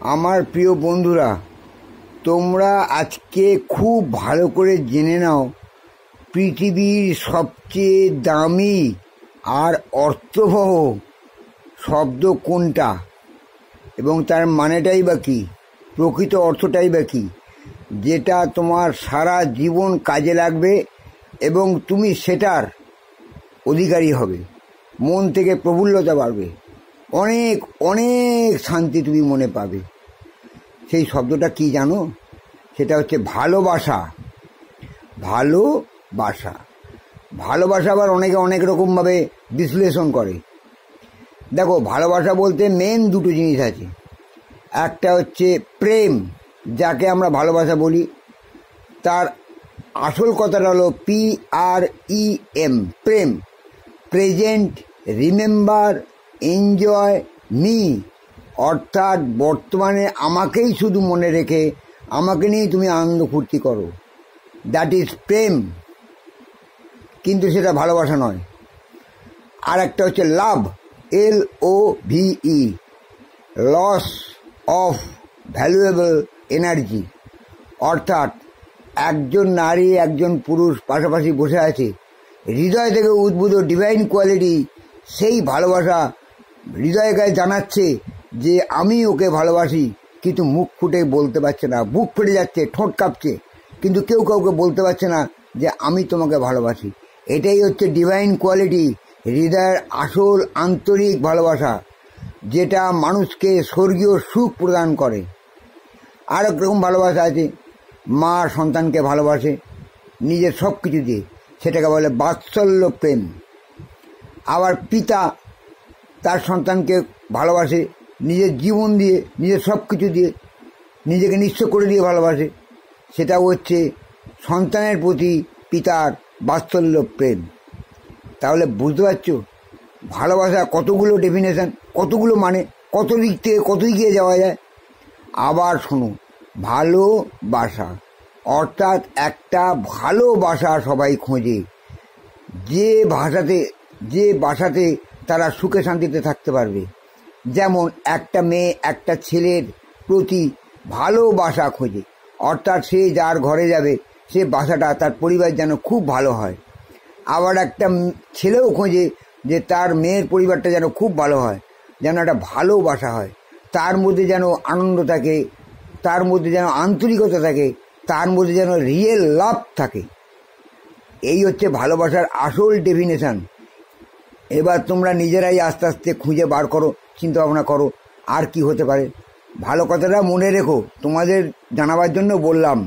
আমার প্রিয় বন্ধুরা, তোমরা আজকে খুব ভালো করে জেনে নাও পৃথিবীর সবচেয়ে দামি আর অর্থবহ শব্দ কোনটা এবং তার মানেটাই বা কী, প্রকৃত অর্থটাই বা কী, যেটা তোমার সারা জীবন কাজে লাগবে এবং তুমি সেটার অধিকারী হবে। মন থেকে প্রফুল্লতা বাড়বে, অনেক অনেক শান্তি তুমি মনে পাবে। সেই শব্দটা কি জানো? সেটা হচ্ছে ভালোবাসা। ভালোবাসা ভালোবাসা আবার অনেকে অনেক রকমভাবে বিশ্লেষণ করে। দেখো, ভালোবাসা বলতে মেন দুটো জিনিস আছে। একটা হচ্ছে প্রেম, যাকে আমরা ভালোবাসা বলি। তার আসল কথাটা হলো PREM, প্রেম। প্রেজেন্ট, রিমেম্বার, এনজয় মি, অর্থাৎ বর্তমানে আমাকেই শুধু মনে রেখে আমাকে নিয়েই তুমি আনন্দ ফুর্তি করো, দ্যাট ইজ প্রেম। কিন্তু সেটা ভালোবাসা নয়। আর একটা হচ্ছে love, LOVE, loss of valuable energy. অর্থাৎ একজন নারী একজন পুরুষ পাশাপাশি বসে আছে, হৃদয় থেকে উদ্ভূত ডিভাইন কোয়ালিটি, সেই ভালোবাসা হৃদয়কে জানাচ্ছে যে আমি ওকে ভালোবাসি, কিন্তু মুখ ফুটে বলতে পারছে না, বুক ফেটে যাচ্ছে, ঠোঁট কাঁপছে, কিন্তু কেউ কাউকে বলতে পারছে না যে আমি তোমাকে ভালোবাসি। এটাই হচ্ছে ডিভাইন কোয়ালিটি, হৃদয়ের আসল আন্তরিক ভালোবাসা, যেটা মানুষকে স্বর্গীয় সুখ প্রদান করে। আর এক রকম ভালোবাসা আছে, মা সন্তানকে ভালোবাসে নিজের সব কিছু দিয়ে, সেটাকে বলে বাৎসল্য প্রেম। আবার পিতা তার সন্তানকে ভালোবাসে নিজের জীবন দিয়ে, নিজের সব কিছু দিয়ে, নিজেকে নিঃস্ব করে দিয়ে ভালোবাসে, সেটাও হচ্ছে সন্তানের প্রতি পিতার বাৎসল্য প্রেম। তাহলে বুঝতে পারছো ভালোবাসা কতগুলো ডেফিনেশন, কতগুলো মানে, কত দিক থেকে কত দিকে যাওয়া যায়। আবার শোনো, ভালোবাসা অর্থাৎ একটা ভালোবাসা সবাই খোঁজে, যে বাসাতে তারা সুখে শান্তিতে থাকতে পারবে। যেমন একটা মেয়ে একটা ছেলের প্রতি ভালোবাসা খোঁজে, অর্থাৎ সে যার ঘরে যাবে সে বাসাটা, তার পরিবার যেন খুব ভালো হয়। আবার একটা ছেলেও খোঁজে যে তার মেয়ের পরিবারটা যেন খুব ভালো হয়, যেন একটা ভালোবাসা হয়, তার মধ্যে যেন আনন্দ থাকে, তার মধ্যে যেন আন্তরিকতা থাকে, তার মধ্যে যেন রিয়েল লাভ থাকে। এই হচ্ছে ভালোবাসার আসল ডেফিনেশন। এবার তোমরা নিজেরাই আস্তে আস্তে খুঁজে বার করো, চিন্তা ভাবনা করো আর কি হতে পারে। ভালো কথাটা মনে রেখো, তোমাদের জানাবার জন্য বললাম।